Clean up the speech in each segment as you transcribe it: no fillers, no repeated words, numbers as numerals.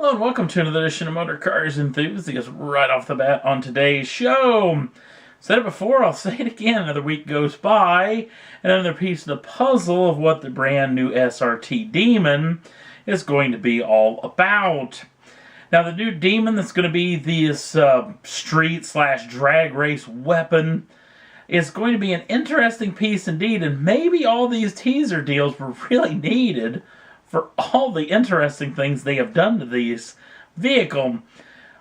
Hello and welcome to another edition of Motor Cars Enthusiasts. Right off the bat on today's show. Said it before, I'll say it again. Another week goes by, and another piece of the puzzle of what the brand new SRT Demon is going to be all about. Now, the new Demon that's going to be this street/drag race weapon is going to be an interesting piece indeed, and maybe all these teaser deals were really needed for all the interesting things they have done to these vehicle.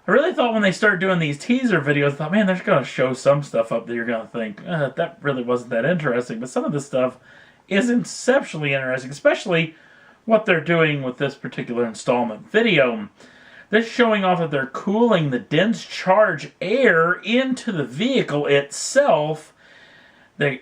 I really thought when they started doing these teaser videos, I thought, man, they're going to show some stuff up that you're going to think, that really wasn't that interesting. But some of this stuff is exceptionally interesting, especially what they're doing with this particular installment video. They're showing off that they're cooling the dense charge air into the vehicle itself.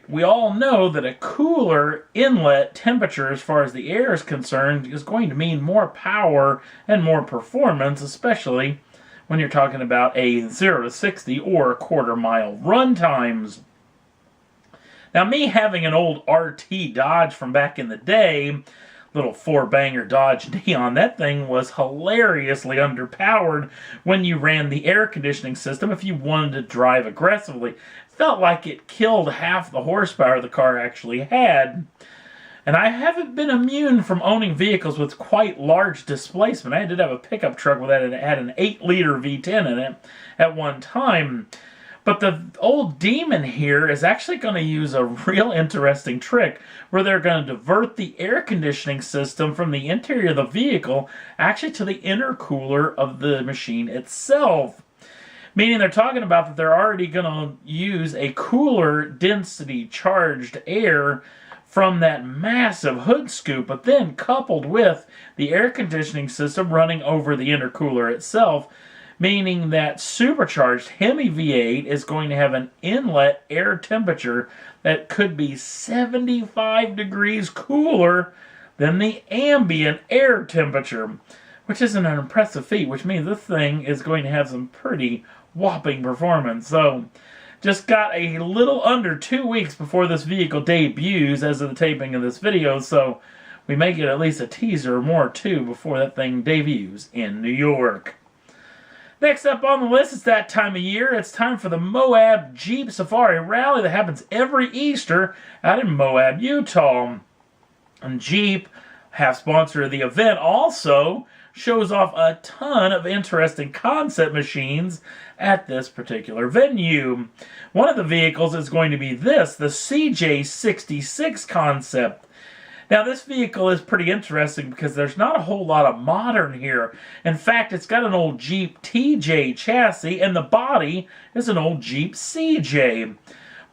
We all know that a cooler inlet temperature, as far as the air is concerned, is going to mean more power and more performance, especially when you're talking about a 0 to 60 or a quarter-mile run times. Now, me having an old RT Dodge from back in the day, little four-banger Dodge Neon, that thing was hilariously underpowered when you ran the air conditioning system if you wanted to drive aggressively. Felt like it killed half the horsepower the car actually had. And I haven't been immune from owning vehicles with quite large displacement. I did have a pickup truck with that, and it had an 8-liter V10 in it at one time. But the old Demon here is actually going to use a real interesting trick where they're going to divert the air conditioning system from the interior of the vehicle actually to the intercooler of the machine itself. Meaning they're talking about that they're already going to use a cooler density charged air from that massive hood scoop, but then coupled with the air conditioning system running over the intercooler itself, meaning that supercharged Hemi V8 is going to have an inlet air temperature that could be 75 degrees cooler than the ambient air temperature, which isn't an impressive feat, which means this thing is going to have some pretty whopping performance. So, just got a little under 2 weeks before this vehicle debuts as of the taping of this video, so we may get at least a teaser or more too before that thing debuts in New York. Next up on the list, it's that time of year. It's time for the Moab Jeep Safari Rally that happens every Easter out in Moab, Utah. And Jeep, half sponsor of the event, also shows off a ton of interesting concept machines at this particular venue. One of the vehicles is going to be the CJ66 concept. Now, this vehicle is pretty interesting because there's not a whole lot of modern here. In fact, it's got an old Jeep TJ chassis, and the body is an old Jeep CJ.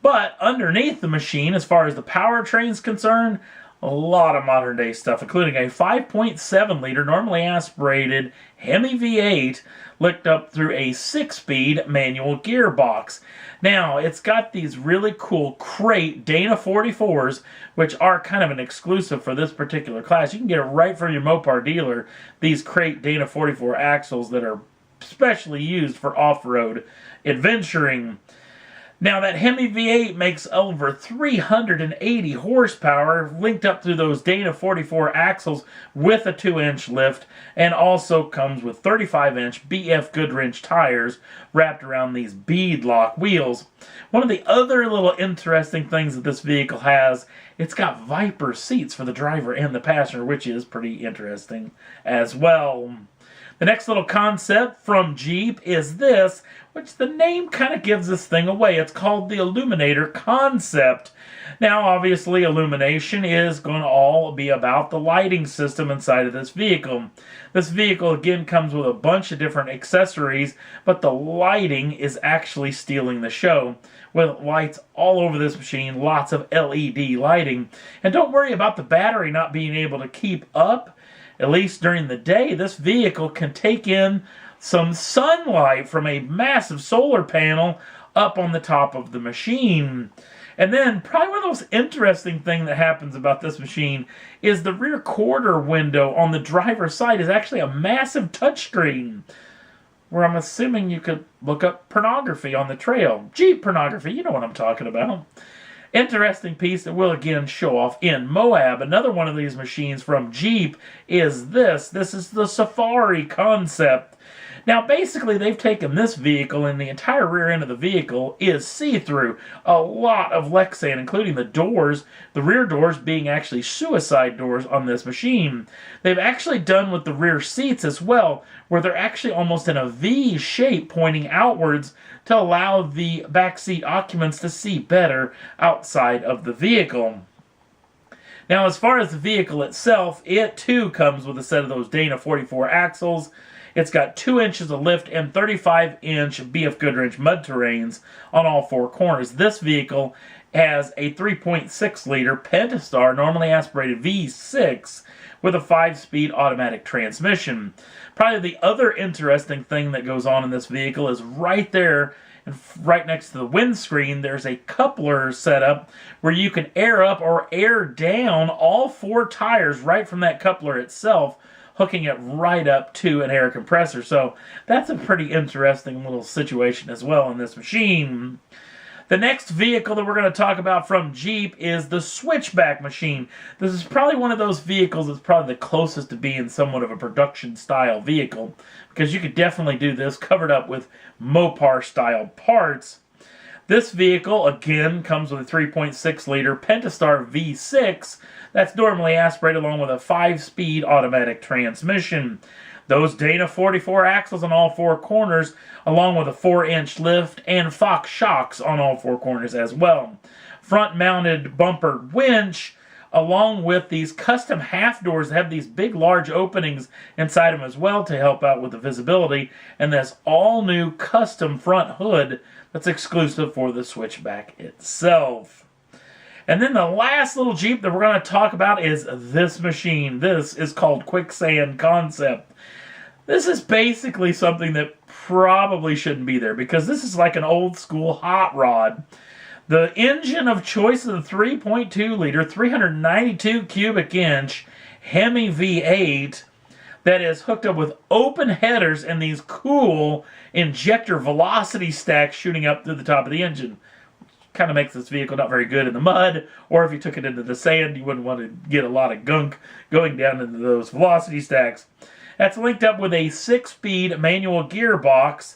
But underneath the machine, as far as the powertrain is concerned, a lot of modern day stuff, including a 5.7 liter normally aspirated Hemi V8 licked up through a 6-speed manual gearbox. Now, it's got these really cool crate Dana 44s, which are kind of an exclusive for this particular class. You can get it right from your Mopar dealer, these crate Dana 44 axles that are specially used for off-road adventuring. Now, that Hemi V8 makes over 380 horsepower linked up through those Dana 44 axles with a 2-inch lift, and also comes with 35-inch BF Goodwrench tires wrapped around these beadlock wheels. One of the other little interesting things that this vehicle has, it's got Viper seats for the driver and the passenger, which is pretty interesting as well. The next little concept from Jeep is this, which the name kind of gives this thing away. It's called the Illuminator concept. Now, obviously, illumination is going to all be about the lighting system inside of this vehicle. This vehicle, again, comes with a bunch of different accessories, but the lighting is actually stealing the show. With lights all over this machine, lots of LED lighting. And don't worry about the battery not being able to keep up. At least during the day, this vehicle can take in some sunlight from a massive solar panel up on the top of the machine. And then, probably one of the most interesting things that happens about this machine is the rear quarter window on the driver's side is actually a massive touchscreen, where I'm assuming you could look up pornography on the trail. Jeep pornography, you know what I'm talking about. Interesting piece that we'll again show off in Moab. Another one of these machines from Jeep is this. This is the Safari concept. Now, basically, they've taken this vehicle, and the entire rear end of the vehicle is see-through. A lot of Lexan, including the doors, the rear doors being actually suicide doors on this machine. They've actually done with the rear seats as well, where they're actually almost in a V shape pointing outwards to allow the backseat occupants to see better outside of the vehicle. Now, as far as the vehicle itself, it too comes with a set of those Dana 44 axles. It's got 2 inches of lift and 35-inch B.F. Goodrich mud terrains on all 4 corners. This vehicle has a 3.6-liter Pentastar normally aspirated V6 with a 5-speed automatic transmission. Probably the other interesting thing that goes on in this vehicle is right there, right next to the windscreen, there's a coupler setup where you can air up or air down all 4 tires right from that coupler itself, hooking it right up to an air compressor. So that's a pretty interesting little situation as well in this machine. The next vehicle that we're going to talk about from Jeep is the Switchback machine. This is probably one of those vehicles that's probably the closest to being somewhat of a production style vehicle, because you could definitely do this covered up with Mopar style parts. This vehicle, again, comes with a 3.6-liter Pentastar V6 that's normally aspirated along with a 5-speed automatic transmission. Those Dana 44 axles on all 4 corners, along with a 4-inch lift and Fox shocks on all 4 corners as well. Front-mounted bumper winch, along with these custom half doors that have these big, large openings inside them as well to help out with the visibility, and this all-new custom front hood that's exclusive for the Switchback itself. And then the last little Jeep that we're going to talk about is this machine. This is called Quicksand Concept. This is basically something that probably shouldn't be there, because this is like an old school hot rod. The engine of choice is the 3.2-liter, 392 cubic inch Hemi V8 that is hooked up with open headers and these cool injector velocity stacks shooting up through the top of the engine. Kind of makes this vehicle not very good in the mud, or if you took it into the sand, you wouldn't want to get a lot of gunk going down into those velocity stacks. That's linked up with a 6-speed manual gearbox,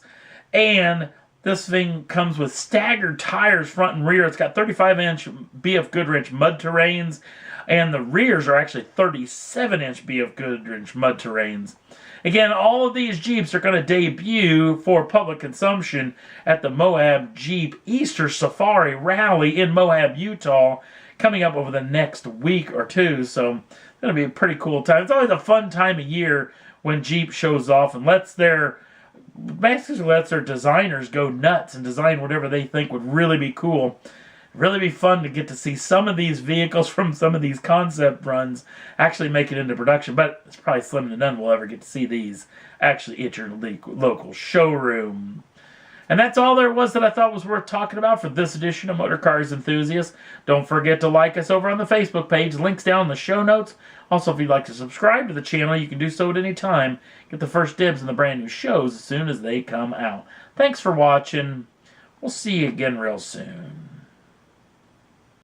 and this thing comes with staggered tires front and rear. It's got 35-inch B.F. Goodrich mud terrains, and the rears are actually 37-inch B.F. Goodrich mud terrains. Again, all of these Jeeps are going to debut for public consumption at the Moab Jeep Easter Safari Rally in Moab, Utah, coming up over the next week or two. So it's going to be a pretty cool time. It's always a fun time of year when Jeep shows off and basically lets their designers go nuts and design whatever they think would really be cool. Really be fun to get to see some of these vehicles from some of these concept runs actually make it into production, but it's probably slim to none we'll ever get to see these actually at your local showroom. And that's all there was that I thought was worth talking about for this edition of Motor Cars Enthusiasts. Don't forget to like us over on the Facebook page. Links down in the show notes. Also, if you'd like to subscribe to the channel, you can do so at any time. Get the first dibs on the brand new shows as soon as they come out. Thanks for watching. We'll see you again real soon.